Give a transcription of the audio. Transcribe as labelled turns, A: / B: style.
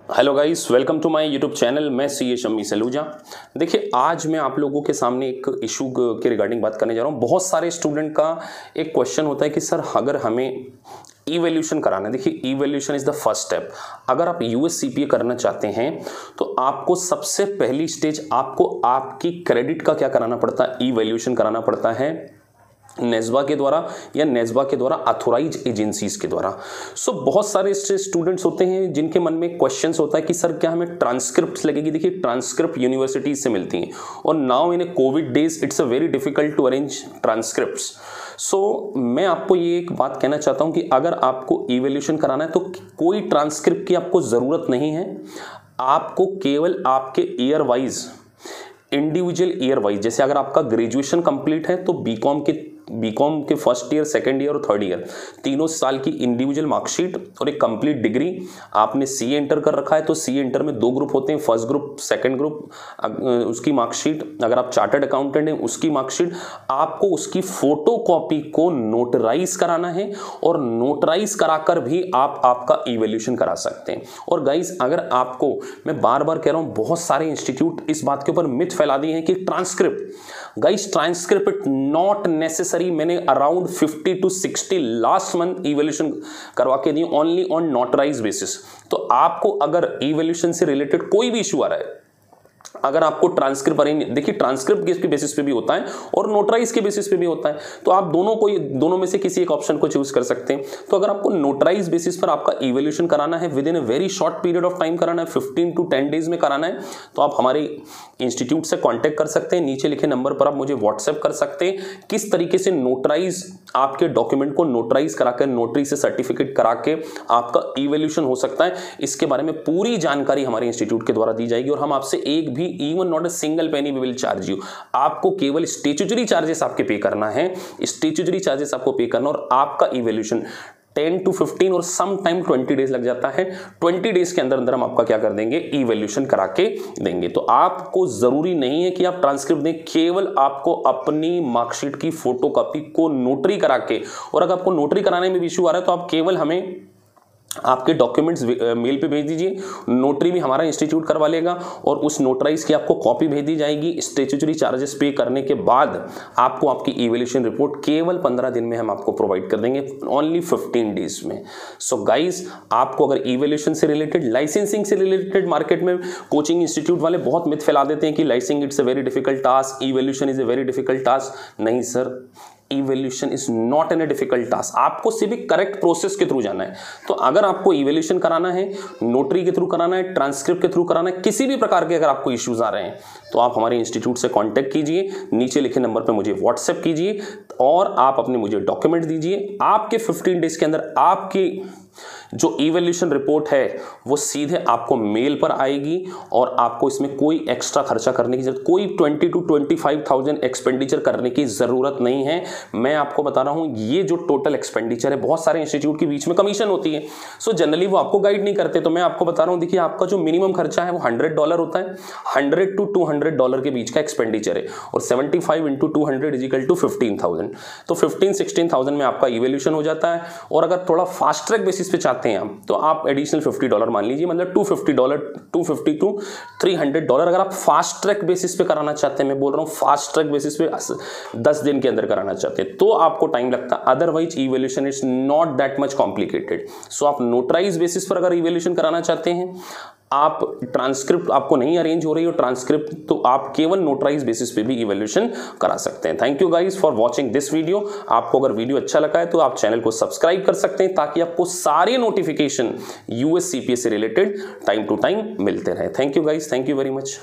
A: Hello guys, welcome to my YouTube channel. मैं C ए शम्मी सलूजा। देखिए, आज मैं आप लोगों के सामने एक इशू के रिगार्डिंग बात करने जा रहा हूँ। बहुत सारे स्टूडेंट का एक क्वेश्चन होता है कि सर अगर हमें इवैल्यूएशन कराना है। देखिए, evaluation is the first step. अगर आप यूएस सीपीए करना चाहते हैं तो आपको सबसे पहली स्टेज आपको आपकी क्रेडिट का क्या कराना पड़ता है, इवैल्यूएशन कराना पड़ता है नेस्बा के द्वारा या नेस्बा के द्वारा ऑथोराइज एजेंसीज के द्वारा। सो बहुत सारे स्टूडेंट्स होते हैं जिनके मन में क्वेश्चंस होता है कि सर क्या हमें ट्रांसक्रिप्ट्स लगेगी। देखिए, ट्रांसक्रिप्ट यूनिवर्सिटीज से मिलती हैं और now in a covid days it's a very difficult to arrange transcripts. So मैं आपको ये एक बात कहना चाहता हूं कि अगर आपको इवैल्यूएशन कराना है तो कोई ट्रांसक्रिप्ट की आपको ज़रूरत नहीं है। आपको केवल आपके year wise, individual year wise, जैसे अगर आपका ग्रेजुएशन कंप्लीट है तो बीकॉम के फर्स्ट ईयर, सेकंड ईयर और थर्ड ईयर तीनों साल की इंडिविजुअल मार्कशीट और एक कंप्लीट डिग्री। आपने सी एंटर कर रखा है तो सी एंटर में दो ग्रुप होते हैं, फर्स्ट ग्रुप, सेकंड ग्रुप, उसकी मार्कशीट। अगर आप चार्टर्ड अकाउंटेंट हैं उसकी मार्कशीट, आपको उसकी फोटो कॉपी को नोटराइज कराना है और नोटराइज कराकर भी आप आपका इवैल्यूएशन करा सकते हैं। और गाइज, अगर आपको, मैं बार बार कह रहा हूं, बहुत सारे इंस्टीट्यूट इस बात के ऊपर मिथ फैला दिए हैं कि transcript, guys transcript not necessary. मैंने around 50 to 60 last month evaluation करवा के दी, ओनली ऑन नोटराइज बेसिस। तो आपको अगर इवैल्यूएशन से रिलेटेड कोई भी इशू आ रहा है, अगर आपको ट्रांसक्रिप्ट अरेंज, देखिए ट्रांसक्रिप्ट के बेसिस पे भी होता है और नोटराइज के बेसिस पे भी होता है, तो आप दोनों में से किसी एक ऑप्शन को चूज कर सकते हैं। तो अगर आपको नोटराइज बेसिस पर आपका इवैल्यूएशन कराना है, with in a very short period of time कराना है, 15 to 10 डेज में कराना है, तो आप हमारे इंस्टीट्यूट से कॉन्टेक्ट कर सकते हैं। नीचे लिखे नंबर पर आप मुझे व्हाट्सएप कर सकते हैं किस तरीके से नोटराइज, आपके डॉक्यूमेंट को नोटराइज कराकर, नोटरी से सर्टिफिकेट करा के आपका इवैल्यूएशन हो सकता है। इसके बारे में पूरी जानकारी हमारे इंस्टीट्यूट के द्वारा दी जाएगी और हम आपसे एक भी, even not a single penny we will charge you. आपको केवल स्टैट्यूटरी चार्जेस आपके पे करना है, स्टैट्यूटरी चार्जेस आपको पे करना, और आपका इवैल्यूएशन 10 to 15 और सम टाइम 20 डेज लग जाता है। 20 डेज के अंदर अंदर हम आपका क्या कर देंगे, इवैल्यूएशन करा के देंगे। तो आपको जरूरी नहीं है कि आप ट्रांसक्रिप्ट दें, केवल आपको अपनी मार्कशीट की फोटोकॉपी को नोटरी करा के, और अगर आपको नोटरी कराने में भी इशू आ रहा है तो आप केवल हमें आपके डॉक्यूमेंट्स मेल पे भेज दीजिए, नोटरी भी हमारा इंस्टीट्यूट करवा लेगा और उस नोटराइज की आपको कॉपी भेज दी जाएगी। स्टैट्यूटरी चार्जेस पे करने के बाद आपको आपकी इवैल्यूएशन रिपोर्ट केवल 15 दिन में हम आपको प्रोवाइड कर देंगे, ओनली 15 डेज में। सो गाइज, आपको अगर इवैल्यूएशन से रिलेटेड, लाइसेंसिंग से रिलेटेड, मार्केट में कोचिंग इंस्टीट्यूट वाले बहुत मिथ फैला देते हैं कि licensing it's a very difficult task, evaluation is a very difficult task. नहीं sir, evaluation is not an a difficult task. आपको सिर्फ करेक्ट प्रोसेस के थ्रू जाना है। तो अगर आपको इवैल्यूएशन कराना है, नोटरी के थ्रू कराना है, ट्रांसक्रिप्ट के थ्रू कराना है, किसी भी प्रकार के अगर आपको इश्यूज आ रहे हैं तो आप हमारे इंस्टीट्यूट से कांटेक्ट कीजिए, नीचे लिखे नंबर पर मुझे व्हाट्सएप कीजिए और आप अपने मुझे डॉक्यूमेंट दीजिए। आपके 15 डेज के अंदर आपकी जो इवैल्यूएशन रिपोर्ट है वो सीधे आपको मेल पर आएगी और आपको इसमें कोई एक्स्ट्रा खर्चा करने की जरूरत, कोई 20 to 25,000 एक्सपेंडिचर करने की जरूरत नहीं है। मैं आपको बता रहा हूं, ये जो टोटल एक्सपेंडिचर है, बहुत सारे इंस्टीट्यूट के बीच में कमीशन होती है, सो जनरली वो आपको गाइड नहीं करते। तो मैं आपको बता रहा हूं, देखिए आपका जो मिनिमम खर्चा है वो $100 होता है, $100 to $200 के बीच का एक्सपेंडिचर है, और 75 into 200 = 15,000। तो 15-16,000 में आपका इवैल्यूएशन हो जाता है। और अगर थोड़ा फास्ट ट्रैक बेसिस पे चाहते हैं आप तो आप एडिशनल $50 मान लीजिए, मतलब $250 to $300 अगर आप फास्ट ट्रैक बेसिस पे कराना चाहते हैं। मैं बोल रहा हूँ फास्ट ट्रैक बेसिस पे 10 दिन के अंदर कराना चाहते हैं तो आपको टाइम लगता है, otherwise evaluation is not that much complicated. So आप नोटराइज बेसिस पर अगर इवैल्यूएशन कराना चाहते हैं, आप ट्रांसक्रिप्ट आपको नहीं अरेंज हो रही हो ट्रांसक्रिप्ट, तो आप केवल नोटराइज बेसिस पे भी इवैल्यूएशन करा सकते हैं। Thank you guys for watching this video. आपको अगर वीडियो अच्छा लगा है तो आप चैनल को सब्सक्राइब कर सकते हैं ताकि आपको सारे नोटिफिकेशन यूएस सीपीए से रिलेटेड टाइम टू टाइम मिलते रहे। Thank you guys, thank you very much.